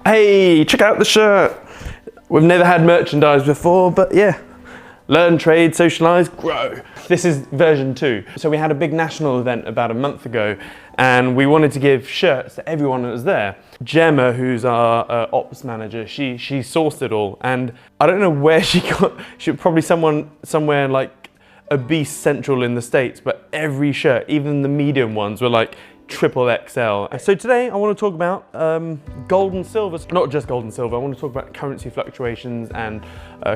Hey, check out the shirt. We've never had merchandise before, but yeah. Learn, trade, socialize, grow. This is version 2. So we had a big national event about a month ago and we wanted to give shirts to everyone that was there. Gemma, who's our ops manager, she sourced it all, and I don't know where she probably somewhere like a Beast Central in the States, but every shirt, even the medium ones, were like XXL. So today I want to talk about gold and silver. Not just gold and silver, I want to talk about currency fluctuations and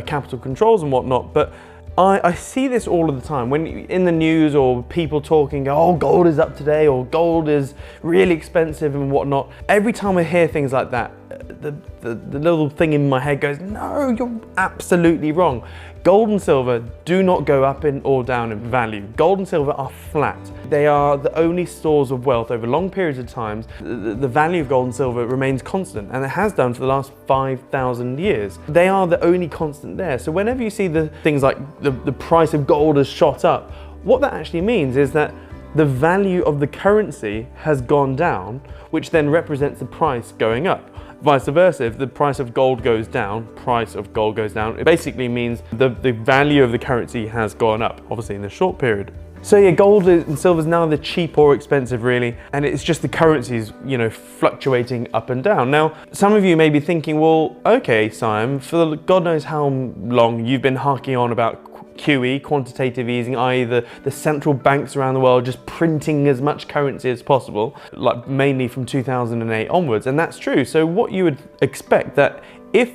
capital controls and whatnot. But I see this all of the time when in the news or people talking, oh, gold is up today or gold is really expensive and whatnot. Every time I hear things like that, the little thing in my head goes, no, you're absolutely wrong. Gold and silver do not go up or down in value. Gold and silver are flat. They are the only stores of wealth over long periods of time. The value of gold and silver remains constant, and it has done for the last 5,000 years. They are the only constant there. So whenever you see the things like the price of gold has shot up, what that actually means is that the value of the currency has gone down, which then represents the price going up. Vice versa, if the price of gold goes down, it basically means the value of the currency has gone up, obviously in the short period. So yeah, gold and silver is now the cheap or expensive really, and it's just the currencies, you know, fluctuating up and down. Now, some of you may be thinking, well, okay, Siam, for God knows how long you've been harking on about QE, quantitative easing, i.e. the central banks around the world just printing as much currency as possible, like mainly from 2008 onwards, and that's true. So what you would expect that if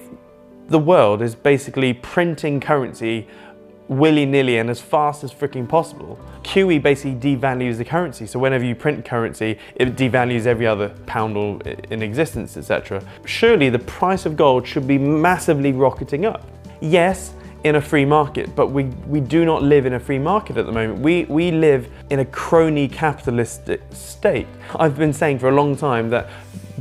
the world is basically printing currency willy-nilly and as fast as freaking possible, QE basically devalues the currency. So whenever you print currency, it devalues every other pound or in existence, etc. Surely the price of gold should be massively rocketing up. Yes, in a free market, but we do not live in a free market at the moment. We live in a crony capitalistic state. I've been saying for a long time that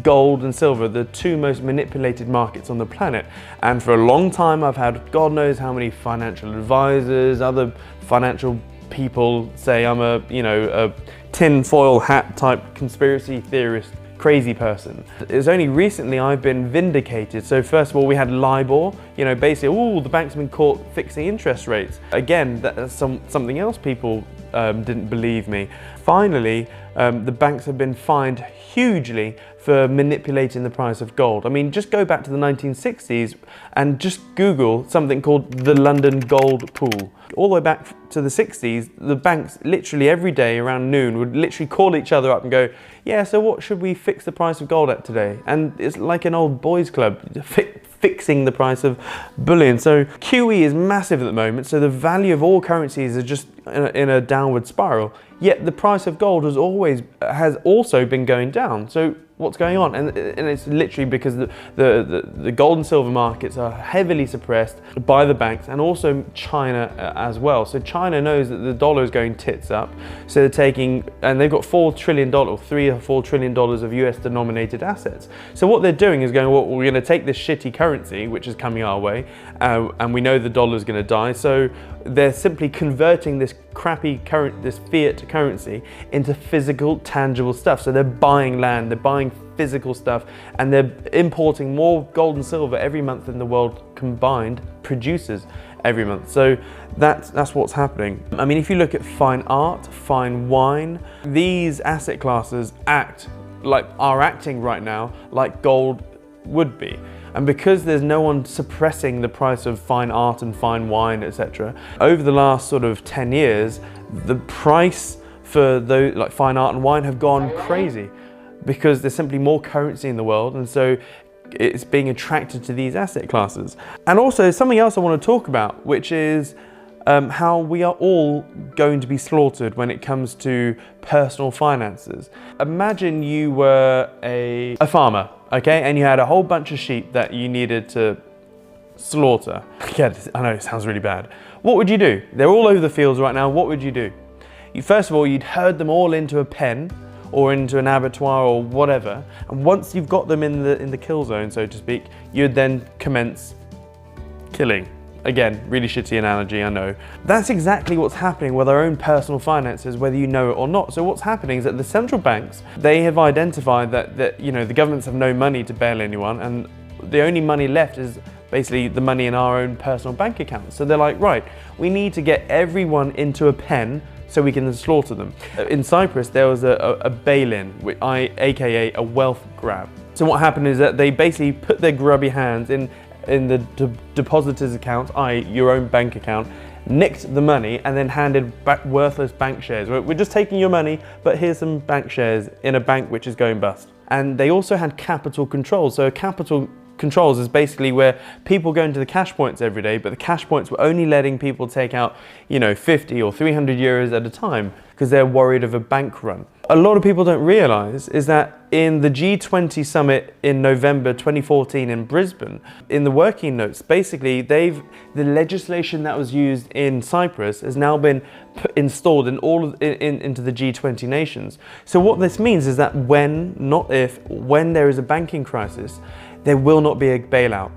gold and silver are the two most manipulated markets on the planet, and for a long time I've had God knows how many financial advisors, other financial people say I'm a tinfoil hat type conspiracy theorist crazy person. It was only recently I've been vindicated. So first of all, we had LIBOR, basically, oh, the banks have been caught fixing interest rates. Again, that's something else people didn't believe me. Finally, the banks have been fined hugely for manipulating the price of gold. I mean, just go back to the 1960s and just Google something called the London Gold Pool. All the way back to the 60s, the banks literally every day around noon would literally call each other up and go, yeah, so what should we fix the price of gold at today? And it's like an old boys club, fixing the price of bullion. So QE is massive at the moment, so the value of all currencies is just in a downward spiral. Yet the price of gold has also been going down. So what's going on? And it's literally because the gold and silver markets are heavily suppressed by the banks and also China as well. So China knows that the dollar is going tits up. So they're taking, and they've got $3 or $4 trillion of US denominated assets. So what they're doing is going, well, we're going to take this shitty currency, which is coming our way, and we know the dollar is going to die. So they're simply converting this crappy this fiat currency into physical, tangible stuff. So they're buying land, they're buying physical stuff, and they're importing more gold and silver every month than the world combined produces every month. So that's what's happening. I mean, if you look at fine art, fine wine, these asset classes are acting right now like gold would be. And because there's no one suppressing the price of fine art and fine wine, etc., over the last sort of 10 years, the price for those like fine art and wine have gone crazy because there's simply more currency in the world, and so it's being attracted to these asset classes. And also something else I want to talk about, which is how we are all going to be slaughtered when it comes to personal finances. Imagine you were a farmer, okay, and you had a whole bunch of sheep that you needed to slaughter. Yeah, I know it sounds really bad. What would you do? They're all over the fields right now. What would you do? First of all, you'd herd them all into a pen or into an abattoir or whatever, and once you've got them in the kill zone, so to speak, you'd then commence killing. Again, really shitty analogy, I know. That's exactly what's happening with our own personal finances, whether you know it or not. So what's happening is that the central banks, they have identified that the governments have no money to bail anyone, and the only money left is basically the money in our own personal bank accounts. So they're like, right, we need to get everyone into a pen so we can slaughter them. In Cyprus, there was a bail-in, aka a wealth grab. So what happened is that they basically put their grubby hands in the depositor's account, i.e. your own bank account, nicked the money and then handed back worthless bank shares. We're just taking your money, but here's some bank shares in a bank which is going bust. And they also had capital controls. So capital controls is basically where people go into the cash points every day, but the cash points were only letting people take out, 50 or 300 euros at a time because they're worried of a bank run. A lot of people don't realize is that in the G20 summit in November 2014 in Brisbane, in the working notes, basically the legislation that was used in Cyprus has now been installed in into the G20 nations. So what this means is that when there is a banking crisis, there will not be a bailout.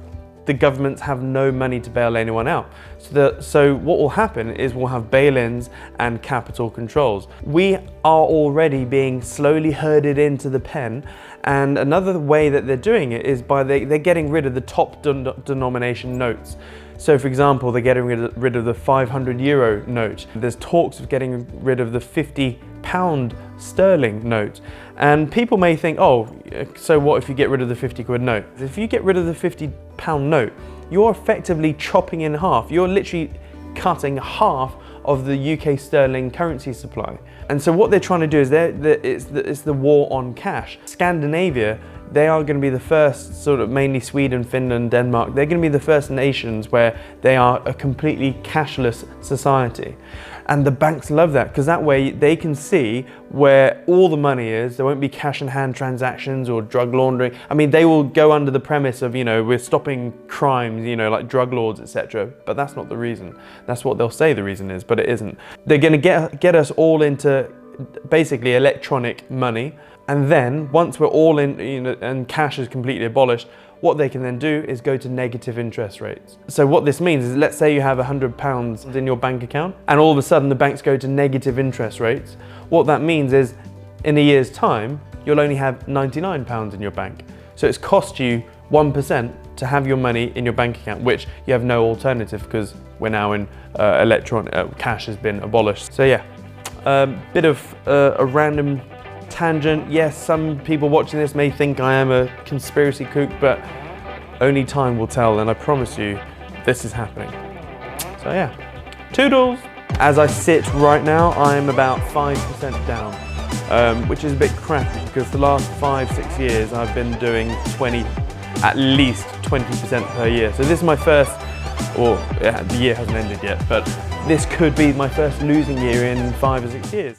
The governments have no money to bail anyone out. So what will happen is we'll have bail-ins and capital controls. We are already being slowly herded into the pen, and another way that they're doing it is they're getting rid of the top denomination notes. So for example, they're getting rid of the 500 euro note. There's talks of getting rid of the 50 pound sterling note. And people may think, oh, so what if you get rid of the 50 quid note? If you get rid of the 50 pound note, you're effectively chopping in half. You're literally cutting half of the UK sterling currency supply. And so what they're trying to do is it's the war on cash. Scandinavia, they are going to be the first, sort of mainly Sweden, Finland, Denmark, they're going to be the first nations where they are a completely cashless society. And the banks love that because that way they can see where all the money is. There won't be cash in hand transactions or drug laundering. I mean, they will go under the premise of, we're stopping crimes, like drug lords, etc. But that's not the reason. That's what they'll say the reason is, but it isn't. They're going to get us all into basically electronic money. And then once we're all in, and cash is completely abolished, what they can then do is go to negative interest rates. So what this means is, let's say you have £100 in your bank account and all of a sudden the banks go to negative interest rates. What that means is in a year's time, you'll only have £99 in your bank. So it's cost you 1% to have your money in your bank account, which you have no alternative because we're now in electronic, cash has been abolished. So yeah, bit of a random tangent. Yes, some people watching this may think I am a conspiracy kook, but only time will tell, and I promise you this is happening. So yeah, toodles! As I sit right now, I'm about 5% down, which is a bit crappy because the last 5-6 years I've been doing at least 20% per year. So this is my first, the year hasn't ended yet, but this could be my first losing year in 5 or 6 years.